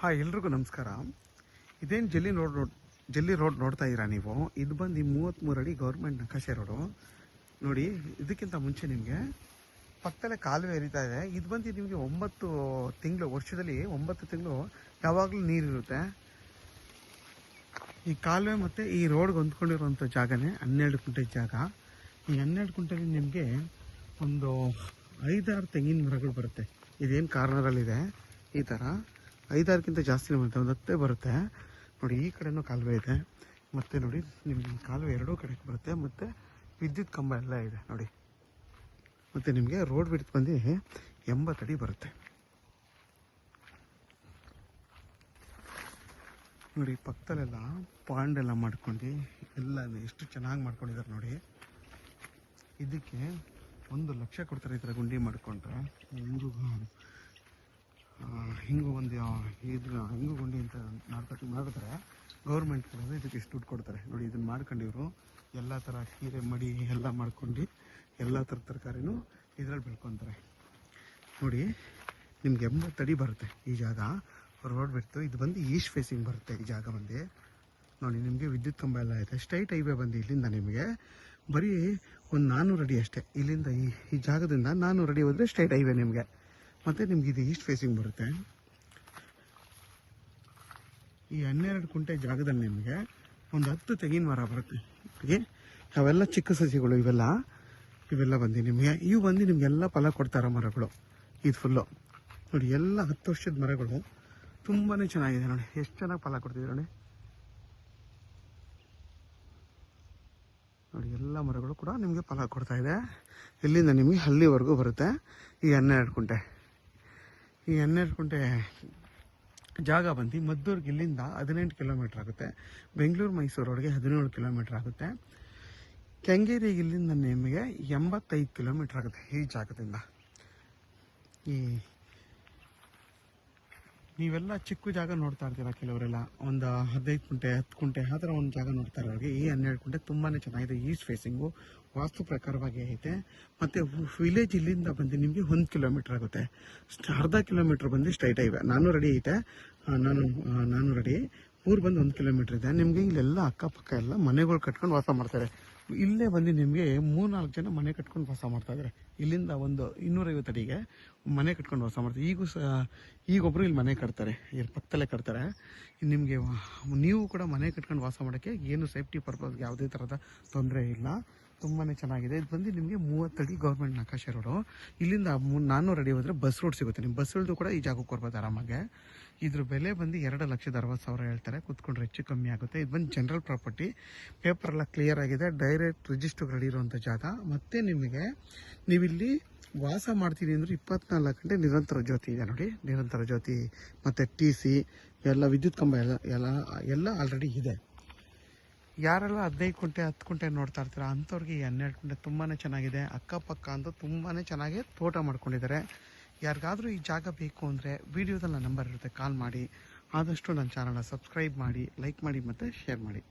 Hi, ಎಲ್ರಿಗೂ ನಮಸ್ಕಾರ. ಇದೇನು ಜಲ್ಲಿ ರೋಡ್ ನೋಡ್ತಾ ಇದ್ದೀರಾ ನೀವು? ಇದು ಬಂದು 33 ಅಡಿ ಗೌರ್ಮೆಂಟ್ ನಕಾಶೆ ರೋಡು ನೋಡಿ. ಇದಕ್ಕಿಂತ ಮುಂಚೆ ನಿಮಗೆ ಪಕ್ಕದಲ್ಲೇ ಕಾಲುವೆ ಹರಿತಾ ಇದೆ. ಇದು ಬಂದು ನಿಮಗೆ 9 ತಿಂಗಳು, ವರ್ಷದಲ್ಲಿ 9 ತಿಂಗಳು ಯಾವಾಗಲೂ ನೀರಿರುತ್ತೆ. ಈ ಕಾಲುವೆ ಮತ್ತು ಈ ರೋಡ್ಗೆ ಹೊಂದ್ಕೊಂಡಿರುವಂಥ ಜಾಗನೇ 12 ಗುಂಟೆ ಜಾಗ. ಈ 12 ಗುಂಟೆಲಿ ನಿಮಗೆ ಒಂದು 5-6 ತೆಂಗಿನ ಮರಗಳು ಬರುತ್ತೆ. ಇದೇನು ಕಾರ್ನರಲ್ಲಿದೆ, ಈ ಥರ 5-6ಕ್ಕಿಂತ ಜಾಸ್ತಿ ಬರುತ್ತೆ, ಒಂದು 10 ಬರುತ್ತೆ ನೋಡಿ. ಈ ಕಡೆನೂ ಕಾಲುವೆ ಇದೆ, ಮತ್ತು ನೋಡಿ ನಿಮಗೆ ಕಾಲುವೆ ಎರಡೂ ಕಡೆಗೆ ಬರುತ್ತೆ, ಮತ್ತು ವಿದ್ಯುತ್ ಕಂಬ ಎಲ್ಲ ಇದೆ ನೋಡಿ. ಮತ್ತು ನಿಮಗೆ ರೋಡ್ ಬಿಡ್ತು ಬಂದು 80 ಅಡಿ ಬರುತ್ತೆ ನೋಡಿ. ಪಕ್ಕದಲ್ಲೆಲ್ಲ ಪಾಂಡೆಲ್ಲ ಮಾಡ್ಕೊಂಡು ಎಲ್ಲ ಎಷ್ಟು ಚೆನ್ನಾಗಿ ಮಾಡ್ಕೊಂಡಿದ್ದಾರೆ ನೋಡಿ. ಇದಕ್ಕೆ 1 ಲಕ್ಷ ಕೊಡ್ತಾರೆ ಈ ಥರ ಗುಂಡಿ ಮಾಡಿಕೊಂಡ್ರೆ. ಹಿಂಗೂ ಒಂದು ಹಿಂಗೂ ಗುಂಡಿ ಅಂತ ಮಾಡ್ತಾರೆ ಗೌರ್ಮೆಂಟ್ ಕಡೆ. ಇದಕ್ಕೆ ಇಷ್ಟು ದುಡ್ಡು ಕೊಡ್ತಾರೆ ನೋಡಿ. ಇದನ್ನು ಮಾಡ್ಕೊಂಡಿವರು ಎಲ್ಲ ಥರ ಕೀರೆ ಮಡಿ ಎಲ್ಲ ಮಾಡ್ಕೊಂಡು ಎಲ್ಲ ಥರದ ತರಕಾರಿನೂ ಇದರಲ್ಲಿ ಬೆಳ್ಕೊತಾರೆ ನೋಡಿ. ನಿಮ್ಗೆ 80 ಅಡಿ ಬರುತ್ತೆ ಈ ಜಾಗ. ರೋಡ್ ಬಿಡ್ತು, ಇದು ಬಂದು ಈಸ್ಟ್ ಫೇಸಿಂಗ್ ಬರುತ್ತೆ ಈ ಜಾಗ ಬಂದು ನೋಡಿ. ನಿಮಗೆ ವಿದ್ಯುತ್ ಕಂಬ ಎಲ್ಲ ಇದೆ. ಸ್ಟ್ರೈಟ್ ಹೈವೇ ಬಂದು ಇಲ್ಲಿಂದ ನಿಮಗೆ ಬರೀ ಒಂದು 400 ಅಡಿ ಅಷ್ಟೇ. ಇಲ್ಲಿಂದ ಈ ಜಾಗದಿಂದ 400 ಅಡಿ ಹೋದರೆ ಸ್ಟ್ರೈಟ್ ಹೈವೇ ನಿಮಗೆ. ಮತ್ತು ನಿಮ್ಗೆ ಇದು ಈಸ್ಟ್ ಫೇಸಿಂಗ್ ಬರುತ್ತೆ. ಈ 12 ಗುಂಟೆ ಜಾಗದಲ್ಲಿ ನಿಮಗೆ ಒಂದು 10 ತೆಂಗಿನ ಮರ ಬರುತ್ತೆ. ಅವೆಲ್ಲ ಚಿಕ್ಕ ಸಸಿಗಳು ಇವೆಲ್ಲ ಬಂದು ನಿಮಗೆ ಇವು ಬಂದು ನಿಮಗೆಲ್ಲ ಫಲ ಕೊಡ್ತಾರೋ ಮರಗಳು. ಇದು ಫುಲ್ಲು ನೋಡಿ, ಎಲ್ಲ 10 ವರ್ಷದ ಮರಗಳು ತುಂಬಾ ಚೆನ್ನಾಗಿದೆ ನೋಡಿ. ಎಷ್ಟು ಚೆನ್ನಾಗಿ ಫಲ ಕೊಡ್ತಿದೆ ನೋಡಿ. ನೋಡಿ ಎಲ್ಲ ಮರಗಳು ಕೂಡ ನಿಮಗೆ ಫಲ ಕೊಡ್ತಾ ಇದೆ. ಇಲ್ಲಿಂದ ನಿಮಗೆ ಅಲ್ಲಿವರೆಗೂ ಬರುತ್ತೆ ಈ 12 ಗುಂಟೆ. ಈ 12 ಗುಂಟೆ ಜಾಗ ಬಂದು ಮದ್ದೂರಿಗೆ ಇಲ್ಲಿಂದ 18 ಕಿಲೋಮೀಟ್ರ್ ಆಗುತ್ತೆ. ಬೆಂಗಳೂರು ಮೈಸೂರು ರೋಡ್ಗೆ 17 ಕಿಲೋಮೀಟ್ರ್ ಆಗುತ್ತೆ. ಕೆಂಗೇರಿಗೆ ಇಲ್ಲಿಂದ ನಿಮಗೆ 85 ಕಿಲೋಮೀಟ್ರ್ ಆಗುತ್ತೆ ಈ ಜಾಗದಿಂದ. ನೀವೆಲ್ಲ ಚಿಕ್ಕ ಜಾಗ ನೋಡ್ತಾ ಇರ್ತೀರ ಕೆಲವರೆಲ್ಲ, ಒಂದು 15 ಗುಂಟೆ 10 ಗುಂಟೆ ಆ ಥರ ಒಂದು ಜಾಗ ನೋಡ್ತಾ ಇರೋರಿಗೆ ಈ 12 ಗುಂಟೆ ತುಂಬಾ ಚೆನ್ನಾಗಿದೆ. ಈಸ್ಟ್ ಫೇಸಿಂಗು ವಾಸ್ತು ಪ್ರಕಾರವಾಗಿ ಐತೆ. ಮತ್ತು ವಿಲೇಜ್ ಇಲ್ಲಿಂದ ಬಂದು ನಿಮಗೆ 1 ಕಿಲೋಮೀಟ್ರ್ ಆಗುತ್ತೆ. ಅರ್ಧ ಕಿಲೋಮೀಟ್ರ್ ಬಂದು ಸ್ಟ್ರೈಟ್ ಹೈವೇ 400 ಅಡಿ ಐತೆ. 400 ಅಡಿ ಊರು ಬಂದು 1 ಕಿಲೋಮೀಟ್ರ್ ಇದೆ. ನಿಮಗೆ ಇಲ್ಲೆಲ್ಲ ಅಕ್ಕಪಕ್ಕ ಎಲ್ಲ ಮನೆಗಳು ಕಟ್ಕೊಂಡು ವಾಸ ಮಾಡ್ತಾರೆ. ಇಲ್ಲೇ ಬಂದು ನಿಮಗೆ 3-4 ಜನ ಮನೆ ಕಟ್ಕೊಂಡು ವಾಸ ಮಾಡ್ತಾ ಇದ್ದಾರೆ. ಇಲ್ಲಿಂದ ಒಂದು 250 ಅಡಿಗೆ ಮನೆ ಕಟ್ಕೊಂಡು ವಾಸ ಮಾಡ್ತಾರೆ. ಈಗೊಬ್ಬರು ಇಲ್ಲಿ ಮನೆ ಕಟ್ತಾರೆ, ಇಲ್ಲಿ ಪಕ್ಕದಲ್ಲೇ ಕಟ್ತಾರೆ. ನಿಮಗೆ ನೀವು ಕೂಡ ಮನೆ ಕಟ್ಕೊಂಡು ವಾಸ ಮಾಡೋಕ್ಕೆ ಏನು ಸೇಫ್ಟಿ ಪರ್ಪಸ್ಗೆ ಯಾವುದೇ ಥರದ ತೊಂದರೆ ಇಲ್ಲ. ತುಂಬಾ ಚೆನ್ನಾಗಿದೆ. ಇದು ಬಂದು ನಿಮಗೆ 30 ಅಡಿ ಗೌರ್ಮೆಂಟ್ ನಕಾಶೆ ರೋಡು. ಇಲ್ಲಿಂದ 400 ಅಡಿ ಹೋದರೆ ಬಸ್ ರೋಡ್ ಸಿಗುತ್ತೆ. ನಿಮ್ಮ ಬಸ್ ಇಳಿದು ಕೂಡ ಈ ಜಾಗಕ್ಕೆ ಬರ್ಬೋದು ಆರಾಮಾಗೆ. ಇದ್ರ ಬೆಲೆ ಬಂದು 2,60,000 ಹೇಳ್ತಾರೆ. ಕೂತ್ಕೊಂಡ್ರೆ ಹೆಚ್ಚು ಕಮ್ಮಿ ಆಗುತ್ತೆ. ಇದು ಬಂದು ಜನರಲ್ ಪ್ರಾಪರ್ಟಿ, ಪೇಪರ್ ಎಲ್ಲ ಕ್ಲಿಯರ್ ಆಗಿದೆ. ಡೈರೆಕ್ಟ್ ರಿಜಿಸ್ಟರ್ ರೆಡಿ ಇರುವಂಥ ಜಾಗ. ಮತ್ತು ನಿಮಗೆ ನೀವಿಲ್ಲಿ ವಾಸ ಮಾಡ್ತೀನಿ ಅಂದರೆ 24 ಗಂಟೆ ನಿರಂತರ ಜ್ಯೋತಿ ಇದೆ ನೋಡಿ. ನಿರಂತರ ಜ್ಯೋತಿ ಮತ್ತು TC ಎಲ್ಲ ವಿದ್ಯುತ್ ಕಂಬ ಎಲ್ಲ ಆಲ್ರೆಡಿ ಇದೆ. ಯಾರೆಲ್ಲ 15 ಗುಂಟೆ 10 ಗುಂಟೆ ನೋಡ್ತಾ ಇರ್ತೀರ ಅಂಥವ್ರಿಗೆ ಈ 12 ಗುಂಟೆ ತುಂಬಾ ಚೆನ್ನಾಗಿದೆ. ಅಕ್ಕಪಕ್ಕ ಅಂತೂ ತುಂಬಾ ಚೆನ್ನಾಗಿ ತೋಟ ಮಾಡ್ಕೊಂಡಿದ್ದಾರೆ. ಯಾರಿಗಾದರೂ ಈ ಜಾಗ ಬೇಕು ಅಂದರೆ ವಿಡಿಯೋದಲ್ಲಿ ನನ್ನ ನಂಬರ್ ಇರುತ್ತೆ, ಕಾಲ್ ಮಾಡಿ. ಆದಷ್ಟು ನನ್ನ ಚಾನಲ್ನ ಸಬ್ಸ್ಕ್ರೈಬ್ ಮಾಡಿ, ಲೈಕ್ ಮಾಡಿ ಮತ್ತು ಶೇರ್ ಮಾಡಿ.